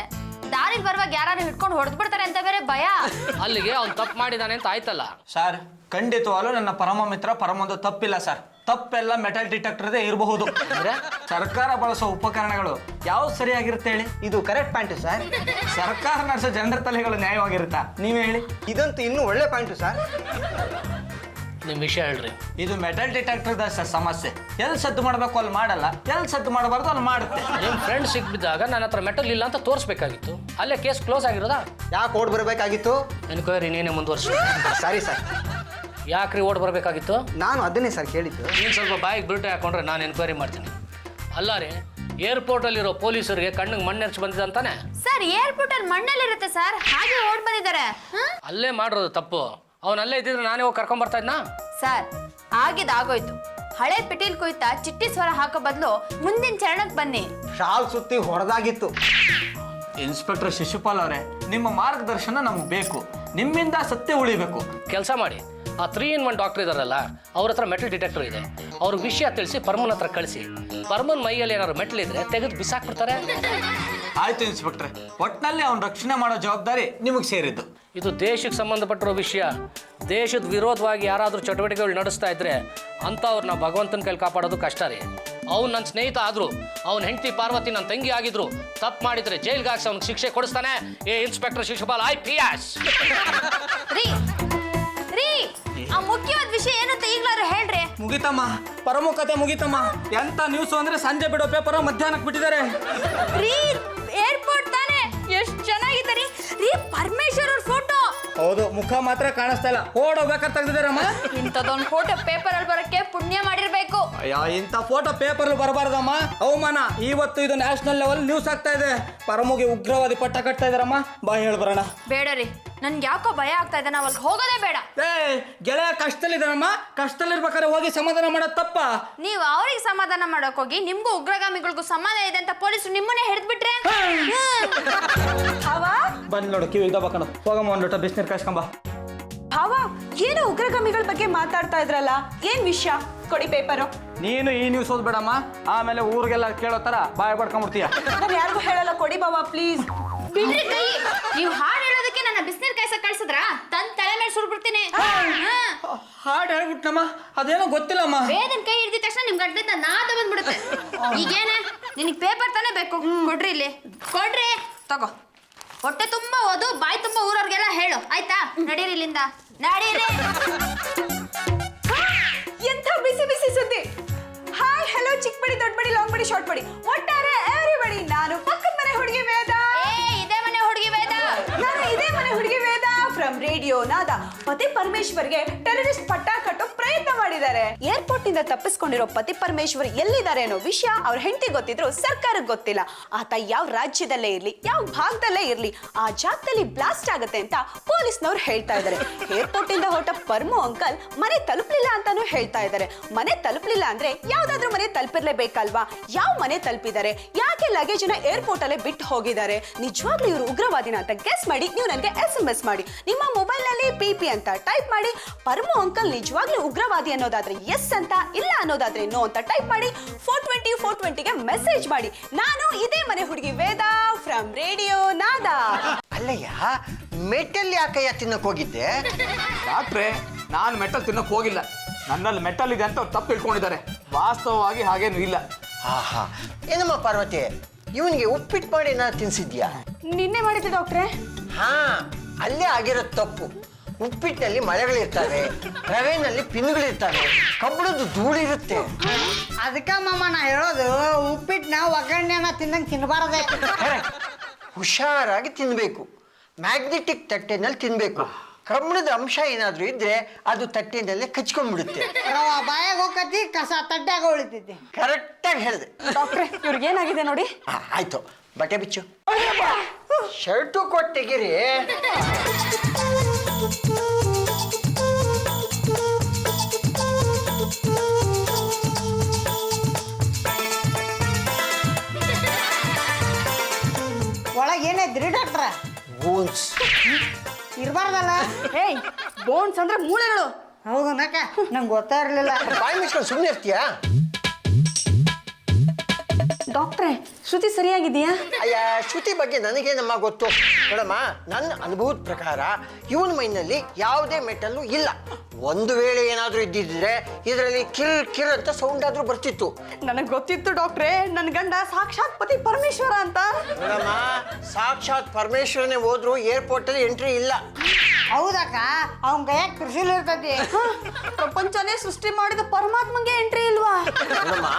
Speaker 5: ದಾರಿಗೆ ಬರುವಾಗ ಯಾರು ಹಿಡ್ಕೊಂಡು ಹೊಡೆದು ಬಿಡ್ತಾರೆ ಅಂತ ಬೇರೆ ಭಯ.
Speaker 7: ಅಲ್ಲಿಗೆ ಅವ್ನು ತಪ್ಪು ಮಾಡಿದಾನೆ ಅಂತ ಆಯ್ತಲ್ಲ.
Speaker 4: ಸರ್ ಖಂಡಿತವಾಗ್ಲೂ ನನ್ನ ಪರಮ ಮಿತ್ರ ಪರಮೊಂದು ತಪ್ಪಿಲ್ಲ ಸರ್. ತಪ್ಪೆಲ್ಲ ಮೆಟಲ್ ಡಿಟೆಕ್ಟರ್ದೇ ಇರಬಹುದು. ಸರ್ಕಾರ ಬಳಸೋ ಉಪಕರಣಗಳು ಯಾವ್ದು ಸರಿಯಾಗಿರುತ್ತೆ ಹೇಳಿ?
Speaker 3: ಇದು ಕರೆಕ್ಟ್ ಪಾಯಿಂಟ್ ಸರ್.
Speaker 4: ಸರ್ಕಾರ ನಡೆಸೋ ಜನರ ತಲೆಗಳು ನ್ಯಾಯವಾಗಿರುತ್ತಾ ನೀವೇ ಹೇಳಿ?
Speaker 3: ಇದಂತೂ ಇನ್ನೂ ಒಳ್ಳೆ ಪಾಯಿಂಟ್ ಸರ್.
Speaker 7: ನಿಮ್ಮ ವಿಷಯ ಹೇಳ್ರಿ.
Speaker 4: ಇದು ಮೆಟಲ್ ಡಿಟೆಕ್ಟರ್ದ ಸರ್ ಸಮಸ್ಯೆ. ಎಲ್ಲಿ ಸದ್ದು ಮಾಡಬೇಕು ಅಲ್ಲಿ ಮಾಡಲ್ಲ, ಎಲ್ಲಿ ಸದ್ದು ಮಾಡಬಾರ್ದು ಅಲ್ಲಿ ಮಾಡುತ್ತೆ.
Speaker 7: ನಿಮ್ಮ ಫ್ರೆಂಡ್ ಸಿಕ್ಬಿದ್ದಾಗ ನನ್ನ ಹತ್ರ ಮೆಟಲ್ ಇಲ್ಲ ಅಂತ ತೋರಿಸ್ಬೇಕಾಗಿತ್ತು. ಅಲ್ಲೇ ಕೇಸ್ ಕ್ಲೋಸ್ ಆಗಿರೋದಾ?
Speaker 3: ಯಾಕೆ ಓಡ್ ಬರಬೇಕಾಗಿತ್ತು?
Speaker 7: ಎನ್ಕ್ವೈರಿ ನೀನೇ ಮುಂದುವರ್ಸು.
Speaker 3: ಸರಿ ಸರ್.
Speaker 7: ಯಾಕ್ರಿ ಓಡ್ ಬರಬೇಕಾಗಿತ್ತು?
Speaker 3: ನಾನು ಅದನ್ನೇ ಸರ್ ಕೇಳಿದ್ದು.
Speaker 7: ನೀನು ಸ್ವಲ್ಪ ಬಾಯಿಗೆ ಬಿಲ್ಟೆ ಹಾಕೊಂಡ್ರೆ ನಾನು ಎನ್ಕ್ವೈರಿ ಮಾಡ್ತೀನಿ. ಅಲ್ಲ ರೀ, ಏರ್ಪೋರ್ಟಲ್ಲಿರೋ ಪೊಲೀಸರಿಗೆ ಕಣ್ಣಿಗೆ ಮಣ್ಣೆರ್ಚಿ ಬಂದಿದೆ ಅಂತಾನೆ?
Speaker 5: ಸರ್ ಏರ್ಪೋರ್ಟ್ ಅಲ್ಲಿ ಮಣ್ಣಲ್ಲಿರುತ್ತೆ ಸರ್, ಹಾಗೆ ಓಡ್ ಬಂದಿದ್ದಾರೆ.
Speaker 7: ಅಲ್ಲೇ ಮಾಡಿರೋದು ತಪ್ಪು. ಅವನಲ್ಲೇ ಇದ್ದಿದ್ರೆ ನಾನೇ ಹೋಗಿ ಕರ್ಕೊಂಡ್ ಬರ್ತಾ ಇದ್ನಾ?
Speaker 5: ಸರ್ ಆಗಿದ್ದಾಗೋಯ್ತು. ಹಳೆ ಪಿಟೀಲ್ ಕುಯ್ತಾ ಚಿಟ್ಟಿ ಸ್ವರ ಹಾಕೋ ಬದಲು ಮುಂದಿನ ಚರಣಕ್ಕೆ ಬನ್ನಿ.
Speaker 3: ಶಾಲ್ ಸುತ್ತಿ ಹೊಡೆದಾಗಿತ್ತು.
Speaker 4: ಇನ್ಸ್ಪೆಕ್ಟರ್ ಶಿಶುಪಾಲ್ ಅವರೇ, ನಿಮ್ಮ ಮಾರ್ಗದರ್ಶನ ನಮ್ಗೆ ಬೇಕು. ನಿಮ್ಮಿಂದ ಸತ್ಯ ಉಳಿಬೇಕು.
Speaker 7: ಕೆಲಸ ಮಾಡಿ, ಆ 3-in-1 ಡಾಕ್ಟರ್ ಇದಾರಲ್ಲ ಅವ್ರ ಹತ್ರ ಮೆಟಲ್ ಡಿಟೆಕ್ಟರ್ ಇದೆ. ಅವ್ರಿಗೆ ವಿಷಯ ತಿಳಿಸಿ ಪರ್ಮನ್ ಹತ್ರ ಕಳಿಸಿ. ಪರ್ಮನ್ ಮೈಯಲ್ಲಿ ಏನಾದ್ರು ಮೆಟಲ್ ಇದ್ರೆ ತೆಗೆದು ಬಿಸಾಕ್ಬಿಡ್ತಾರೆ.
Speaker 4: ಆಯ್ತು ಇನ್ಸ್ಪೆಕ್ಟ್ರೆ, ಒಟ್ಟಿನಲ್ಲಿ ಅವ್ನ ರಕ್ಷಣೆ ಮಾಡೋ ಜವಾಬ್ದಾರಿ ನಿಮಗೆ ಸೇರಿದ್ದು.
Speaker 7: ಇದು ದೇಶಕ್ಕೆ ಸಂಬಂಧಪಟ್ಟಿರೋ ವಿಷಯ. ದೇಶದ ವಿರೋಧವಾಗಿ ಯಾರಾದರೂ ಚಟುವಟಿಕೆಗಳು ನಡೆಸ್ತಾ ಇದ್ರೆ ಅಂಥವ್ರನ್ನ ಭಗವಂತನ ಕೈಲಿ ಕಾಪಾಡೋದು ಕಷ್ಟ ರೀ. ಅವ್ನು ನನ್ನ ಸ್ನೇಹಿತ ಆದ್ರು, ಅವ್ನ ಹೆಂಡತಿ ಪಾರ್ವತಿ ನನ್ನ ತಂಗಿ ಆಗಿದ್ರು. ತಪ್ಪು ಮಾಡಿದ್ರೆ ಜೈಲ್ಗೆ ಹಾಕ್ಸಿ ಅವ್ನಿಗೆ ಶಿಕ್ಷೆ ಕೊಡಿಸ್ತಾನೆ ಏ ಇನ್ಸ್ಪೆಕ್ಟರ್ ಶಿಶುಪಾಲ್ IPS.
Speaker 5: ರೀ ರೀ ಆ ಮುಖ್ಯವಾದ ವಿಷಯ ಏನಂತ ಈಗಲಾರು ಹೇಳ್ರಿ.
Speaker 4: ಮುಗಿತಮ್ಮ, ಪರಮುಖತೆ ಮುಗಿತಮ್ಮ. ಎಂತ ನ್ಯೂಸ್ ಅಂದ್ರೆ ಸಂಜೆ ಬಿಡೋ ಪೇಪರ್ ಮಧ್ಯಾಹ್ನಕ್ಕೆ ಬಿಟ್ಟಿದ್ದಾರೆ.
Speaker 5: ರೀ ಏರ್ಪೋರ್ಟ್ ತಾನೆ, ಎಷ್ಟು ಚೆನ್ನಾಗಿದೆ ರೀ. ರೀ ಪರಮೇಶ್ವರ್ ಅವ್ರ ಫೋಟೋ.
Speaker 4: ಹೌದು, ಮುಖ ಮಾತ್ರ ಕಾಣಿಸ್ತಾ ಇಲ್ಲ. ಓಡೋಗ್ಬೇಕಾದ್ರೆ ತೆಗ್ದಿದ್ದಾರಮ್ಮ.
Speaker 5: ಇಂಥದೊಂದು ಫೋಟೋ ಪೇಪರ್ ಅಲ್ಲಿ ಬರಕ್ಕೆ ಪುಣ್ಯ ಮಾಡಿರ್ಬೇಕು.
Speaker 4: ಅಯ್ಯ, ಇಂಥ ಫೋಟೋ ಪೇಪರ್ ಬರಬಾರ್ದಮ್ಮ, ಅವಮಾನ. ಇವತ್ತು ಇದು ನ್ಯಾಷನಲ್ ಲೆವೆಲ್ ನ್ಯೂಸ್ ಆಗ್ತಾ ಇದೆ. ಪರಮುಗೆ ಉಗ್ರವಾದಿ ಪಟ್ಟ ಕಟ್ತಾ ಇದಾರಮ್ಮ. ಬಾ ಹೇಳ್ಬರೋಣ.
Speaker 5: ಬೇಡ ರೀ, ನನ್ಗೆ ಯಾಕೋ ಭಯ ಆಗ್ತಾ ಇದೆ. ನಾವು ಅಲ್ಲಿ ಹೋಗೋದೇ ಬೇಡ.
Speaker 4: ಏ ಗೆಳೆಯ ಕಷ್ಟದಲ್ಲಿದ್ದಾರಮ್ಮ, ಕಷ್ಟದಲ್ಲಿರ್ಬೇಕಾದ್ರೆ ಹೋಗಿ ಸಮಾಧಾನ ಮಾಡೋದು ತಪ್ಪ?
Speaker 5: ನೀವು ಅವ್ರಿಗೆ ಸಮಾಧಾನ ಮಾಡಕ್ ಹೋಗಿ ನಿಮ್ಗೂ ಉಗ್ರಗಾಮಿಗಳಿಗೂ ಸಂಬಂಧ ಇದೆ ಅಂತ ಪೊಲೀಸರು ನಿಮ್ಮನ್ನೇ ಹಿಡಿದ್ಬಿಟ್ರೆ
Speaker 1: ಭಾವ
Speaker 4: ಬಂದ್ ನೋಡು, ಕಿವಿ ಇದ್ದಬಾಕಣ. ಹೋಗಮ್ಮ, ಒಂದು ಲೋಟ ಬಿಸಿನೀರು ಕಾಯ್ಸ್ಕೊಂಬ.
Speaker 1: ಭಾವ ಏನೋ ಉಗ್ರಗಾಮಿಗಳ ಬಗ್ಗೆ ಮಾತಾಡ್ತಾ ಇದ್ರಲ್ಲ, ಏನ್ ವಿಷಯ? ಕೊಡಿ ಪೇಪರು.
Speaker 4: ನೀನು ಈ ನ್ಯೂಸ್ ಓದ್ಬೇಡಮ್ಮ, ಆಮೇಲೆ ಊರಿಗೆಲ್ಲ ಕೇಳೋ ತರ ಬಾಯ್ ಪಡ್ಕೊಂಡ್ಬಿಡ್ತೀಯ.
Speaker 1: ನಾನು ಯಾರಿಗೂ ಹೇಳಲ್ಲ, ಕೊಡಿ ಭಾವ ಪ್ಲೀಸ್.
Speaker 5: ಬಿಡ್ರಿ ಕೈ. ನೀವು ಹಾಡು ಹೇಳೋದಕ್ಕೆ ನನ್ನ ಬಿಸಿನೀರ್ ಕಾಯ್ಸ ಕಳ್ಸಿದ್ರ ತನ್ ತಲೆ ಮೇಲೆ ಸುರ್ಬಿಡ್ತೀನಿ.
Speaker 4: ಹಾಡು ಹೇಳ್ಬಿಟ್ನಮ್ಮ, ಅದೇನೋ ಗೊತ್ತಿಲ್ಲಮ್ಮ.
Speaker 5: ವೇದನ್ ಕೈ ಹಿಡಿದ ತಕ್ಷಣ ನಿಮ್ ಗಂಟಲಿಂದ ನಾದ ಬಂದ್ಬಿಡುತ್ತೆ. ಈಗೇನ ನಿನಗೆ ಪೇಪರ್ ತಾನೇ ಬೇಕು? ಕೊಡ್ರಿ ಇಲ್ಲಿ, ಕೊಡ್ರಿ. ತಗೋ, ಹೊಟ್ಟೆ ತುಂಬಾ ಓದು, ಬಾಯಿ ತುಂಬಾ ಊರವ್ರಿಗೆಲ್ಲ ಹೇಳು, ಆಯ್ತಾ? ನಡೀರಿ ಇಲ್ಲಿಂದ, ನಡೀರಿ.
Speaker 1: ಎಂಥ ಬಿಸಿ ಬಿಸಿ ಸುದ್ದಿ. ಹಾಯ್ ಹಲೋ, ಚಿಕ್ಕ ಬಡಿ, ದೊಡ್ಡ ಬಡಿ, ಲಾಂಗ್ ಬಡಿ, ಶಾರ್ಟ್ ಬಡಿ, ಒಟ್ಟಾರೆ ಎವ್ರಿಬಡಿ. ನಾನು ಪಕ್ಕದ ಮನೆ ಹುಡುಗಿ ವೇದ.
Speaker 5: ಇದೇ ಮನೆ ಹುಡುಗಿ ವೇದ.
Speaker 1: ನಾನು ಇದೇ ಮನೆ ಹುಡುಗಿ ವೇದ ಫ್ರಮ್ ರೇಡಿಯೋ ನಾದ. ಪತಿ ಪರಮೇಶ್ವರ್ಗೆ ಟೆರರಿಸ್ಟ್ ಪಟ್ಟ ಕಟ್ಟೋ ಪ್ರಯತ್ನ ಮಾಡಿದ್ದಾರೆ. ಏರ್ಪೋರ್ಟ್ ನಿಂದ ತಪ್ಪಿಸ್ಕೊಂಡಿರೋ ಪತಿ ಪರಮೇಶ್ವರ್ ಎಲ್ಲಿದ್ದಾರೆ ಅನ್ನೋ ವಿಷಯ ಅವ್ರ ಹೆಂಡತಿ ಗೊತ್ತಿದ್ರು ಸರ್ಕಾರಕ್ಕೆ ಗೊತ್ತಿಲ್ಲ. ಆತ ಯಾವ ರಾಜ್ಯದಲ್ಲೇ ಇರ್ಲಿ, ಯಾವ ಭಾಗದಲ್ಲೇ ಇರ್ಲಿ, ಆ ಜಾಗದಲ್ಲಿ ಬ್ಲಾಸ್ಟ್ ಆಗುತ್ತೆ ಅಂತ ಪೊಲೀಸ್ನವ್ರು ಹೇಳ್ತಾ ಇದ್ದಾರೆ. ಏರ್ಪೋರ್ಟ್ ಇಂದ ಹೊರಟ ಪರ್ಮು ಅಂಕಲ್ ಮನೆ ತಲುಪಲಿಲ್ಲ ಅಂತಾನು ಹೇಳ್ತಾ ಇದ್ದಾರೆ. ಮನೆ ತಲುಪಲಿಲ್ಲ ಅಂದ್ರೆ ಯಾವ್ದಾದ್ರು ಮನೆ ತಲುಪಿರ್ಲೇಬೇಕಲ್ವಾ? ಯಾವ ಮನೆ ತಲುಪಿದ್ದಾರೆ? ಯಾಕೆ ಲಗೇಜ್ ನ ಏರ್ಪೋರ್ಟ್ ಅಲ್ಲೇ ಬಿಟ್ಟು ಹೋಗಿದ್ದಾರೆ? ನಿಜವಾಗ್ಲೂ ಇವರು ಉಗ್ರವಾದಿನ ಅಂತ ಗೆಸ್ ಮಾಡಿ ನೀವು ನನಗೆ SMS ಮಾಡಿ. ನಿಮ್ಮ ಮೊಬೈಲ್ ನಲ್ಲಿ PP ಅಂತ ಟೈಪ್ ಮಾಡಿ. ಪರಮು ಅಂಕಲ್ ನಿಜವಾಗ್ಲೂ ಉಗ್ರವಾದಿ ಅನ್ನೋದಾದ್ರೆ ಎಸ್ ಅಂತ, ಇಲ್ಲ ಅನ್ನೋದಾದ್ರೆ ನೋ ಅಂತ ಟೈಪ್ ಮಾಡಿ. 420 ಮೆಸೇಜ್ ಮಾಡಿ. ನಾನು ಇದೇ ಮನೆ ಹುಡುಗಿ ವೇದ ಫ್ರಮ್ ರೇಡಿಯೋ ನಾದ.
Speaker 3: ಅಲ್ಲಯ್ಯ, ಮೆಟಲ್ ಯಾಕಯ್ಯ ತಿನ್ನಕ್ ಹೋಗಿದ್ದೆ?
Speaker 2: ಡಾಕ್ಟ್ರೆ, ನಾನು ಮೆಟಲ್ ತಿನ್ನೋಕೆ ಹೋಗಿಲ್ಲ. ನನ್ನಲ್ಲಿ ಮೆಟಲ್ ಇದೆ ಅಂತ ಅವ್ರು ತಪ್ಪು ತಿಳ್ಕೊಂಡಿದ್ದಾರೆ. ವಾಸ್ತವವಾಗಿ ಹಾಗೇನು ಇಲ್ಲ.
Speaker 3: ಆಹಾ, ಏನಮ್ಮ ಪಾರ್ವತಿ, ಇವನಿಗೆ ಉಪ್ಪಿಟ್ಟು ಮಾಡಿ ನಾ ತಿನ್ಸಿದ್ಯಾ?
Speaker 1: ನಿನ್ನೆ ಮಾಡಿದ್ದೆ ಡಾಕ್ಟ್ರೆ.
Speaker 3: ಹಾ, ಅಲ್ಲೇ ಆಗಿರೋದು ತಪ್ಪು. ಉಪ್ಪಿಟ್ಟಿನಲ್ಲಿ ಮಳೆಗಳಿರ್ತವೆ, ರವೆನಲ್ಲಿ ಪಿನ್ನುಗಳಿರ್ತವೆ, ಕಬ್ಬಣದ ಧೂಳಿರುತ್ತೆ. ಅದಕ್ಕೆ ಮಾಮ ನಾ ಹೇಳೋದು, ಉಪ್ಪಿಟ್ಟನ್ನ ಒಗ್ಗರಣೆನ ತಿನ್ನಂಗೆ ತಿನ್ನಬಾರದೆ. ಹುಷಾರಾಗಿ ತಿನ್ನಬೇಕು. ಮ್ಯಾಗ್ನೆಟಿಕ್ ತಟ್ಟೆನಲ್ಲಿ ತಿನ್ನಬೇಕು. ಕಬ್ಬಣದ ಅಂಶ ಏನಾದರೂ ಇದ್ರೆ ಅದು ತಟ್ಟೆನಲ್ಲೇ ಕಚ್ಕೊಂಡ್ಬಿಡುತ್ತೆ. ಬಾಯಾಗ ಹೋಗತಿ, ಕಸ ತಟ್ಟೆಯಾಗ ಉಳಿತೈತಿ. ಕರೆಕ್ಟಾಗಿ ಹೇಳಿದೆ
Speaker 1: ಡಾಕ್ಟ್ರೆ, ಇವ್ರಿಗೆ ಏನಾಗಿದೆ ನೋಡಿ.
Speaker 3: ಆಯ್ತು, ಬಟ್ಟೆ ಬಿಚ್ಚು. ಶರ್ಟು ಕೊಟ್ಟಿಗಿರಿ. ಒಳಗೆ ಏನಿದ್ರಿ ಡಾಕ್ಟ್ರ? ಬೋನ್ಸ್. ಇರಬಾರ್ದಲ್ಲ.
Speaker 1: ಏಯ್ ಬೋನ್ಸ್ ಅಂದ್ರೆ ಮೂಳೆಗಳು.
Speaker 3: ಹೌದನಕ್ಕ, ನಂಗೆ ಗೊತ್ತಾ ಇರಲಿಲ್ಲ.
Speaker 9: ಬಾಯಿ ಮುಚ್ಕೊಂಡು ಸುಮ್ಮನೆ ಇರ್ತೀಯಾ?
Speaker 1: ಡಾಕ್ಟ್ರೆ ಶ್ರುತಿ ಸರಿಯಾಗಿದೆಯಾ?
Speaker 9: ಅಯ್ಯ, ಶ್ರುತಿ ಬಗ್ಗೆ ನನಗೇನಮ್ಮ ಗೊತ್ತು. ನೋಡಮ್ಮ, ನನ್ನ ಅನುಭವದ ಪ್ರಕಾರ ಇವನ ಮೈನಲ್ಲಿ ಯಾವುದೇ ಮೆಟಲ್ಲು ಇಲ್ಲ. ಒಂದು ವೇಳೆ ಏನಾದರೂ ಇದ್ದಿದ್ರೆ ಇದರಲ್ಲಿ ಕಿರ್ ಕಿರ್ ಅಂತ ಸೌಂಡ್ ಆದ್ರೂ ಬರ್ತಿತ್ತು.
Speaker 1: ನನಗೆ ಗೊತ್ತಿತ್ತು ಡಾಕ್ಟ್ರೆ, ನನ್ನ ಗಂಡ ಸಾಕ್ಷಾತ್ ಪತಿ ಪರಮೇಶ್ವರ ಅಂತ.
Speaker 9: ನೋಡಮ್ಮ, ಸಾಕ್ಷಾತ್ ಪರಮೇಶ್ವರನೇ ಹೋದ್ರು ಏರ್ಪೋರ್ಟಲ್ಲಿ ಎಂಟ್ರಿ ಇಲ್ಲ.
Speaker 3: ಹೌದಕ್ಕ, ಅವನ ಕೈಯಾಗ ತ್ರಿಶೂಲ್ ಇರ್ತೈತಿ.
Speaker 1: ಪ್ರಪಂಚನೇ ಸೃಷ್ಟಿ ಮಾಡಿದ ಪರಮಾತ್ಮಂಗೆ ಎಂಟ್ರಿ ಇಲ್ವಾ?
Speaker 9: ನೋಡಮ್ಮ,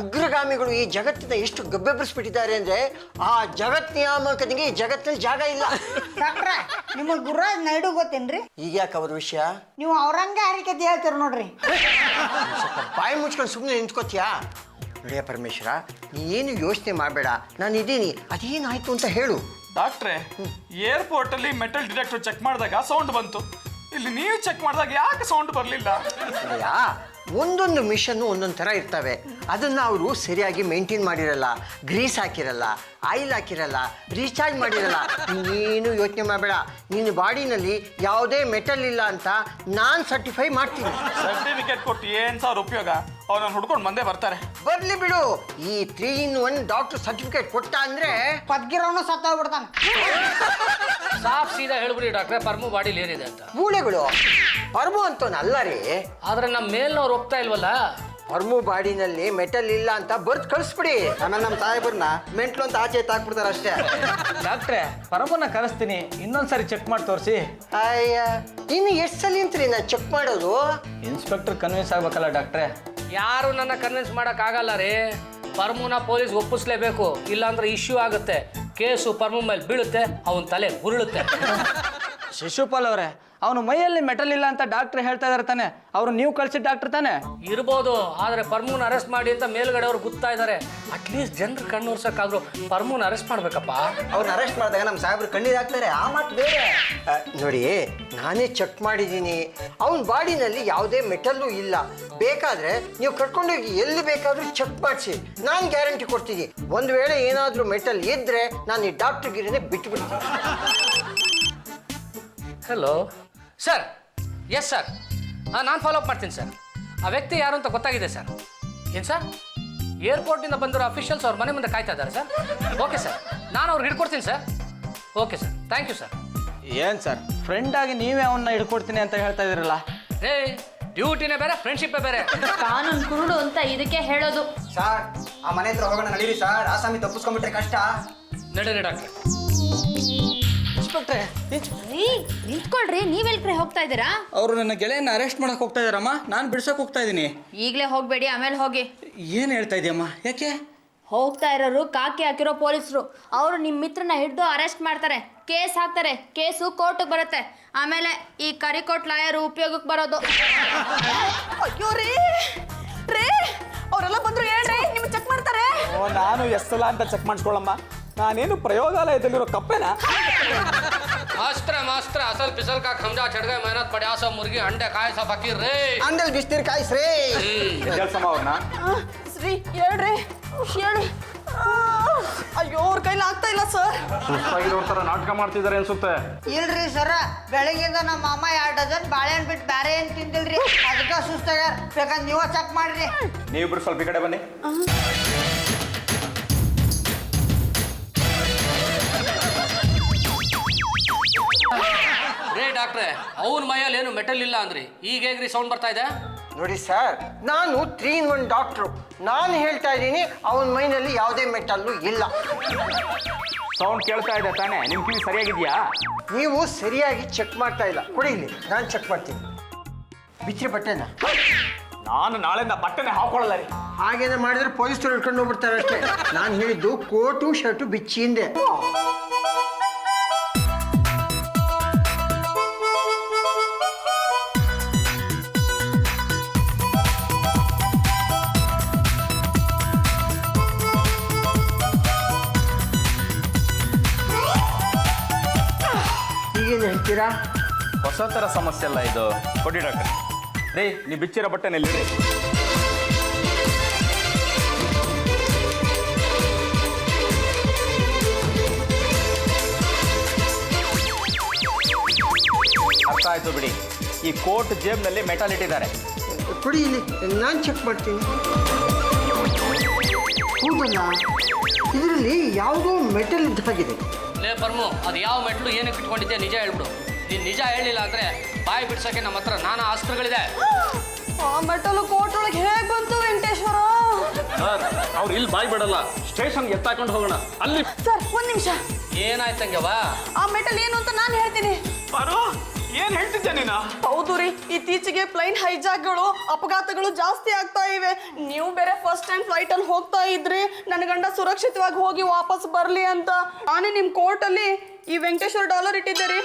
Speaker 9: ಉಗ್ರಗಾಮಿಗಳು ಈ ಜಗತ್ತಿನ ಎಷ್ಟು ಗಬ್ಬೆಬ್ಬಿಸ್ಬಿಟ್ಟಿದ್ದಾರೆ ಅಂದ್ರೆ ಆ ಜಗತ್ ನಿಯಾಮಕನಿಗೆ ಈ ಜಗತ್ತಿನಲ್ಲಿ ಜಾಗ ಇಲ್ಲ.
Speaker 3: ಡಾಕ್ಟ್ರೆ, ನಿಮಗೆ ಗುರುರಾಜ್ ನಾಯ್ಡು ಗೊತ್ತೇನ್ರಿ?
Speaker 9: ಈಗ ಯಾಕೆ ಅವ್ರ ವಿಷಯ?
Speaker 3: ನೀವು ಅವ್ರಂಗೆ ಹರಿಕತೆ ಹೇಳ್ತೀರ ನೋಡ್ರಿ.
Speaker 9: ಸ್ವಲ್ಪ ಬಾಯಿ ಮುಚ್ಕೊಂಡು ಸುಮ್ಮನೆ ನಿಂತ್ಕೋತೀಯಾ? ನೋಡಿಯ ಪರಮೇಶ್ವರ, ನೀ ಏನು ಯೋಚನೆ ಮಾಡಬೇಡ, ನಾನು ಇದ್ದೀನಿ, ಅದೇನಾಯ್ತು ಅಂತ ಹೇಳು.
Speaker 2: ಡಾಕ್ಟ್ರೆ, ಏರ್ಪೋರ್ಟಲ್ಲಿ ಮೆಟಲ್ ಡಿಟೆಕ್ಟರ್ ಚೆಕ್ ಮಾಡಿದಾಗ ಸೌಂಡ್ ಬಂತು. ಇಲ್ಲಿ ನೀವು ಚೆಕ್ ಮಾಡಿದಾಗ ಯಾಕೆ ಸೌಂಡ್ ಬರಲಿಲ್ಲ?
Speaker 9: ನೋಡಿಯಾ, ಒಂದೊಂದು ಮಿಷನ್ ಒಂದೊಂದು ಥರ ಇರ್ತವೆ. ಅದನ್ನು ಅವರು ಸರಿಯಾಗಿ ಮೇಂಟೈನ್ ಮಾಡಿರಲ್ಲ, ಗ್ರೀಸ್ ಹಾಕಿರಲ್ಲ, ಆಯಿಲ್ ಹಾಕಿರಲ್ಲ, ರೀಚಾರ್ಜ್ ಮಾಡಿರಲ್ಲ. ನೀನು ಯೋಚನೆ ಮಾಡಬೇಡ, ನಿನ್ನ ಬಾಡಿನಲ್ಲಿ ಯಾವುದೇ ಮೆಟಲ್ ಇಲ್ಲ ಅಂತ ನಾನು ಸರ್ಟಿಫೈ ಮಾಡ್ತೀನಿ.
Speaker 2: ಸರ್ಟಿಫಿಕೇಟ್ ಕೊಟ್ಟು ಏನು ಸಾವಿರ ಉಪಯೋಗ? ಅವ್ರನ್ನ ಹುಡ್ಕೊಂಡು ಬಂದೇ ಬರ್ತಾರೆ.
Speaker 9: ಬರ್ಲಿ ಬಿಡು, ಈ 3-in-1 ಡಾಕ್ಟರ್ ಸರ್ಟಿಫಿಕೇಟ್ ಕೊಟ್ಟ ಅಂದ್ರೆ
Speaker 3: ಪದ್ಗಿರೋನು ಸತ್ತೋಗ್ಬಿಡ್ತಾನೆ.
Speaker 7: ಸಾಫ್ ಸೀದಾ ಹೇಳ್ಬಿಡಿ ಡಾಕ್ಟ್ರೆ, ಪರ್ಮು ಬಾಡಿಲಿ ಏನಿದೆ ಅಂತ.
Speaker 9: ಮೂಳೆಗಳು ಪರ್ಮು ಅಂತವನಲ್ಲ ರೀ.
Speaker 7: ಆದ್ರೆ ನಮ್ಮ ಮೇಲ್ನವ್ರು ಒಪ್ತಾ ಇಲ್ವಲ್ಲ.
Speaker 9: ಪರ್ಮು ಬಾಡಿನಲ್ಲಿ ಮೆಟಲ್ ಇಲ್ಲ ಅಂತ ಬರ್ದು ಕಳಿಸ್ಬಿಡಿ. ಆಮೇಲೆ ನಮ್ಮ ಸಾಹೇಬ್ರನ್ನ ಮೆಂಟ್ಲು ಅಂತ ಆಚೆ ಎತ್ತಾಕ್ಬಿಡ್ತಾರೆ ಅಷ್ಟೇ.
Speaker 4: ಡಾಕ್ಟ್ರೆ, ಪರಮನ್ನ ಕರೆಸ್ತೀನಿ, ಇನ್ನೊಂದ್ಸರಿ ಚೆಕ್ ಮಾಡಿ ತೋರಿಸಿ.
Speaker 9: ಅಯ್ಯ, ಇನ್ನು ಎಷ್ಟು ಸಲ ಅಂತ್ರಿ ನಾನು ಚೆಕ್ ಮಾಡೋದು?
Speaker 4: ಇನ್ಸ್ಪೆಕ್ಟರ್ ಕನ್ವಿನ್ಸ್ ಆಗ್ಬೇಕಲ್ಲ ಡಾಕ್ಟ್ರೆ.
Speaker 7: ಯಾರು ನನ್ನ ಕನ್ವಿನ್ಸ್ ಆಗಲ್ಲ ರೀ. ಪರ್ಮುನ ಪೊಲೀಸ್ ಒಪ್ಪಿಸ್ಲೇಬೇಕು, ಇಲ್ಲಾಂದ್ರೆ ಇಶ್ಯೂ ಆಗುತ್ತೆ. ಕೇಸು ಪರ್ಮು ಮೇಲೆ ಬೀಳುತ್ತೆ, ಅವನ ತಲೆ ಉರುಳುತ್ತೆ.
Speaker 4: ಶಿಶುಪಾಲ್ ಅವರೇ, ಅವನು ಮೈಯಲ್ಲಿ ಮೆಟಲ್ ಇಲ್ಲ ಅಂತ ಡಾಕ್ಟ್ರ್ ಹೇಳ್ತಾ ಇದಾರೆ ತಾನೆ? ಅವರು ನೀವು ಕಳ್ಸಿದ ಡಾಕ್ಟರ್ ತಾನೆ?
Speaker 7: ಇರ್ಬೋದು, ಆದ್ರೆ ಪರ್ಮುನ ಅರೆಸ್ಟ್ ಮಾಡಿ ಅಂತ ಮೇಲ್ಗಡೆ ಅವ್ರು ಗೊತ್ತಾ ಇದ್ದಾರೆ. ಅಟ್ಲೀಸ್ಟ್ ಜನರು ಕಣ್ಣು ಉರ್ಸಕ್ಕಾದ್ರು ಪರ್ಮುನ ಅರೆಸ್ಟ್ ಮಾಡ್ಬೇಕಪ್ಪ.
Speaker 9: ಅವ್ರನ್ನ ಅರೆಸ್ಟ್ ಮಾಡಿದಾಗ ನಮ್ಮ ಸಾಹೇಬ್ರು ಕಣ್ಣೀರು ಹಾಕ್ತಾರೆ, ಆ ಮಾತು ಬೇರೆ. ನೋಡಿ, ನಾನೇ ಚೆಕ್ ಮಾಡಿದ್ದೀನಿ, ಅವನ ಬಾಡಿನಲ್ಲಿ ಯಾವುದೇ ಮೆಟಲ್ಲು ಇಲ್ಲ. ಬೇಕಾದ್ರೆ ನೀವು ಕರ್ಕೊಂಡೋಗಿ ಎಲ್ಲಿ ಬೇಕಾದ್ರೂ ಚೆಕ್ ಮಾಡಿಸಿ, ನಾನು ಗ್ಯಾರಂಟಿ ಕೊಡ್ತೀನಿ. ಒಂದು ವೇಳೆ ಏನಾದರೂ ಮೆಟಲ್ ಇದ್ರೆ ನಾನು ಈ ಡಾಕ್ಟರ್ಗಿರಿನೇ ಬಿಟ್ಟು ಬಿಡ್ತೀನಿ.
Speaker 7: Hello sir. ಎಸ್ ಸರ್, ನಾನು ಫಾಲೋ ಅಪ್ ಮಾಡ್ತೀನಿ ಸರ್. ಆ ವ್ಯಕ್ತಿ ಯಾರು ಅಂತ ಗೊತ್ತಾಗಿದೆ ಸರ್. ಏನು ಸರ್, ಏರ್ಪೋರ್ಟಿಂದ ಬಂದಿರೋ ಅಫಿಷಿಯಲ್ಸ್ ಅವ್ರ ಮನೆ ಮುಂದೆ ಕಾಯ್ತಾ ಇದ್ದಾರೆ ಸರ್. ಓಕೆ ಸರ್, ನಾನು ಅವ್ರಿಗೆ ಹಿಡ್ಕೊಡ್ತೀನಿ sir. Okay sir, thank you sir.
Speaker 4: ಏನು ಸರ್, ಫ್ರೆಂಡ್ ಆಗಿ ನೀವೇ ಅವನ್ನ ಹಿಡ್ಕೊಡ್ತೀನಿ ಅಂತ ಹೇಳ್ತಾ ಇದ್ದೀರಲ್ಲ?
Speaker 7: ರೇ, ಡ್ಯೂಟಿನೇ ಬೇರೆ, ಫ್ರೆಂಡ್ಶಿಪ್ಪೇ ಬೇರೆ.
Speaker 5: ಕಾನೂನು ಕುರುಡು ಅಂತ ಇದಕ್ಕೆ ಹೇಳೋದು.
Speaker 6: ಸರ್, ಆ ಮನೆ ಹತ್ರ ಹೋಗೋಣ ನಡೀರಿ ಸರ್. ಆಸಾಮಿ ತಪ್ಪಿಸ್ಕೊಂಡ್ಬಿಟ್ರೆ ಕಷ್ಟ.
Speaker 7: ನಡೀರಿ ಡಾಕ್ಟ್ರೆ.
Speaker 4: ಇನ್ಸ್ಪೆಕ್ಟ್ರೆ,
Speaker 5: ರೀ, ನಿಂತ್ಕೊಳ್ರಿ, ನೀವೆಲ್ ಕಡೆ ಹೋಗ್ತಾ ಇದ್ದೀರಾ?
Speaker 4: ಅವರು ನನ್ನ ಗೆಳೆಯನ್ನ ಅರೆಸ್ಟ್ ಮಾಡಕ್ ಹೋಗ್ತಾ ಇದಾರಮ್ಮ, ನಾನು ಬಿಡ್ಸಕ್ ಹೋಗ್ತಾ ಇದ್ದೀನಿ.
Speaker 5: ಈಗಲೇ ಹೋಗ್ಬೇಡಿ, ಆಮೇಲೆ ಹೋಗಿ.
Speaker 4: ಏನು ಹೇಳ್ತಾ ಇದೆಯಮ್ಮ? ಯಾಕೆ?
Speaker 5: ಹೋಗ್ತಾ ಇರೋರು ಕಾಕಿ ಹಾಕಿರೋ ಪೊಲೀಸರು. ಅವರು ನಿಮ್ಮ ಮಿತ್ರನ ಹಿಡಿದು ಅರೆಸ್ಟ್ ಮಾಡ್ತಾರೆ, ಕೇಸ್ ಹಾಕ್ತಾರೆ. ಕೇಸು ಕೋರ್ಟಿಗೆ ಬರುತ್ತೆ. ಆಮೇಲೆ ಈ ಕರಿಕೋಟ್ ಲಾಯರು ಉಪಯೋಗಕ್ಕೆ ಬರೋದು.
Speaker 1: ಅಯ್ಯೋ ರೇ ರೇ, ಅವರೆಲ್ಲ ಬಂದ್ರು ಹೇಳ್ರಿ, ನಿಮ್ಗೆ ಚೆಕ್ ಮಾಡ್ತಾರೆ.
Speaker 2: ನಾನು ಎಷ್ಟಲ್ಲ ಅಂತ ಚೆಕ್ ಮಾಡಿಸ್ಕೊಳ್ಳಮ್ಮ. ನಾನೇನು ಪ್ರಯೋಗಾಲಯದಲ್ಲಿರೋ ಕಪ್ಪೆನಾ?
Speaker 7: ಮಾಸ್ತ್ರ ಅಸಲ್ ಪಿಸಲ್ ಕಾ ಖಂಜಾ ಚಡ್ಗೈ ಮೆಹನತ್ ಪಡ್ಯಾ ಸೋ ಮುರ್ಗಿ ಅಂಡೆ ಕಾಯ್ ಸಾ ಫಕೀರ್ ರೇ.
Speaker 9: ಅಂದಲ್ಲಿ ಬಿಸ್ತೀರ್ ಕಾಯಿಸ್ರಿ.
Speaker 2: ಕೆಲಸಮ್ಮ ಅವ್ರನ್ನ.
Speaker 1: ಶ್ರೀ ಹೇಳ್ರಿ, ಹೇಳಿ. ಅಯ್ಯೋ, ಅವ್ರ ಕೈಲಿ ಆಗ್ತಾ ಇಲ್ಲ ಸರ್.
Speaker 2: ಸುಸ್ತಾಗಿರೋರ್ ಥರ ನಾಟಕ ಮಾಡ್ತಿದ್ದಾರೆ ಅನ್ಸುತ್ತೆ.
Speaker 3: ಇಲ್ರಿ ಸರ, ಬೆಳಗ್ಗಿಂದ ನಮ್ಮ ಮಾಮ 2 ಡಜನ್ ಬಾಳೆಹಣ್ಣು ಬಿಟ್ಟು ಬೇರೆ ಏನು ತಿಂದಿಲ್ರಿ. ಅದಕ್ಕೆ ಸುಸ್ತಾಗ್ಯಾರ. ಬೇಕಾದ್ರೆ ನೀವು ಚೆಕ್ ಮಾಡ್ರಿ.
Speaker 2: ನೀವಿಬ್ರು ಸ್ವಲ್ಪ ಈ ಕಡೆ ಬನ್ನಿ.
Speaker 7: ರೇ ಡಾಕ್ಟ್ರೆ, ಅವನ ಮೈಯಲ್ಲಿ ಏನು ಮೆಟಲ್ ಇಲ್ಲ ಅಂದ್ರಿ, ಈಗ ಹೇಗ್ರಿ ಸೌಂಡ್ ಬರ್ತಾ ಇದೆ?
Speaker 9: ನೋಡಿ ಸರ್, ನಾನು 3-in-1 ಡಾಕ್ಟ್ರು. ನಾನು ಹೇಳ್ತಾ ಇದ್ದೀನಿ, ಅವನ ಮೈನಲ್ಲಿ ಯಾವುದೇ ಮೆಟಲ್ಲು ಇಲ್ಲ.
Speaker 2: ಸೌಂಡ್ ಕೇಳ್ತಾ ಇದೆ ತಾನೇ? ನಿಮ್ಮ ಕಿವಿ ಸರಿಯಾಗಿದೆಯಾ?
Speaker 9: ನೀವು ಸರಿಯಾಗಿ ಚೆಕ್ ಮಾಡ್ತಾ ಇಲ್ಲ. ಕೊಡಿ ಇಲ್ಲಿ, ನಾನು ಚೆಕ್ ಮಾಡ್ತೀನಿ. ಬಿಚ್ಚಿ ಬಟ್ಟೆನ
Speaker 2: ನಾನು ನಾಳೆಯಿಂದ ಬಟ್ಟೆನೆ ಹಾಕೊಳ್ಳಲ್ಲ ರೀ.
Speaker 9: ಹಾಗೇನೆ ಮಾಡಿದ್ರೆ ಪೊಲೀಸರು ಹಿಡ್ಕೊಂಡು ಹೋಗ್ಬಿಡ್ತಾರೆ ಅಷ್ಟೇ. ನಾನು ಹೇಳಿದ್ದು ಕೋಟು ಶರ್ಟು ಬಿಚ್ಚಿ ಹಿಂದೆ. ಈಗೇನು ಹೇಳ್ತೀರಾ?
Speaker 2: ಹೊಸ ಥರ ಸಮಸ್ಯೆ ಅಲ್ಲ ಇದು. ಕೊಡಿ ಡಾಕ್ಟರ್. ರೀ, ನೀವು ಬಿಚ್ಚಿರೋ ಬಟ್ಟೆನಲ್ಲಿ ರೀ. ಗೊತ್ತಾಯ್ತು ಬಿಡಿ. ಈ ಕೋಟ್ ಜೇಬ್ನಲ್ಲಿ ಮೆಟಲ್ ಇಟ್ಟಿದ್ದಾರೆ.
Speaker 9: ಕೊಡಿ ಇಲ್ಲಿ, ನಾನು ಚೆಕ್ ಮಾಡ್ತೀನಿ. ಹೌದಲ್ಲ, ಇದರಲ್ಲಿ ಯಾವುದೋ ಮೆಟಲ್ ಇದ್ದಾಗಿದೆ.
Speaker 7: ಲೇ ಪರ್ಮು, ಅದು ಯಾವ ಮೆಟ್ಲು ಏನಕ್ಕೆ ಇಟ್ಕೊಂಡಿದ್ದೆ ನಿಜ ಹೇಳ್ಬಿಡು. ನೀನು ನಿಜ ಹೇಳಿಲ್ಲ ಅಂದರೆ ಬಾಯಿ ಬಿಡ್ಸೋಕ್ಕೆ ನಮ್ಮ ಹತ್ರ ನಾನಾ ಅಸ್ತ್ರಗಳಿದೆ.
Speaker 1: ಆ ಮೆಟಲ್ ಕೋರ್ಟ್ ಒಳಗೆ ಹೇಗೆ ಬಂತು ವೆಂಕಟೇಶ್ವರ?
Speaker 2: ಸರ್, ಅವ್ರು ಇಲ್ಲಿ ಬಾಯ್ ಬಿಡಲ್ಲ, ಸ್ಟೇಷನ್ಗೆ ಎತ್ತಾಕೊಂಡು ಹೋಗೋಣ. ಅಲ್ಲಿ
Speaker 1: ಸರ್ ಒಂದ್ ನಿಮಿಷ,
Speaker 7: ಏನಾಯ್ತಂಗೆವ?
Speaker 1: ಆ ಮೆಟಲ್ ಏನು ಅಂತ ನಾನು ಹೇಳ್ತೀನಿ.
Speaker 2: ಏನ್ ಹೇಳ್ತಿದ್ದೆ ನೀನು?
Speaker 1: ಹೌದು ರೀ, ಇತ್ತೀಚೆಗೆ ಪ್ಲೈನ್ ಹೈಜಾಕ್ಗಳು ಅಪಘಾತಗಳು ಜಾಸ್ತಿ ಆಗ್ತಾ ಇವೆ. ನೀವು ಬೇರೆ ಫಸ್ಟ್ ಟೈಮ್ ಫ್ಲೈಟ್ ಅಲ್ಲಿ ಹೋಗ್ತಾ ಇದ್ರಿ, ನನ್ನ ಗಂಡ ಸುರಕ್ಷಿತವಾಗಿ ಹೋಗಿ ವಾಪಸ್ ಬರ್ಲಿ ಅಂತ ನಾನೇ ನಿಮ್ ಕೋರ್ಟ್ ಅಲ್ಲಿ ಈ ವೆಂಕಟೇಶ್ವರ ಡಾಲರ್ ಇಟ್ಟಿದ್ದೆ ರೀ.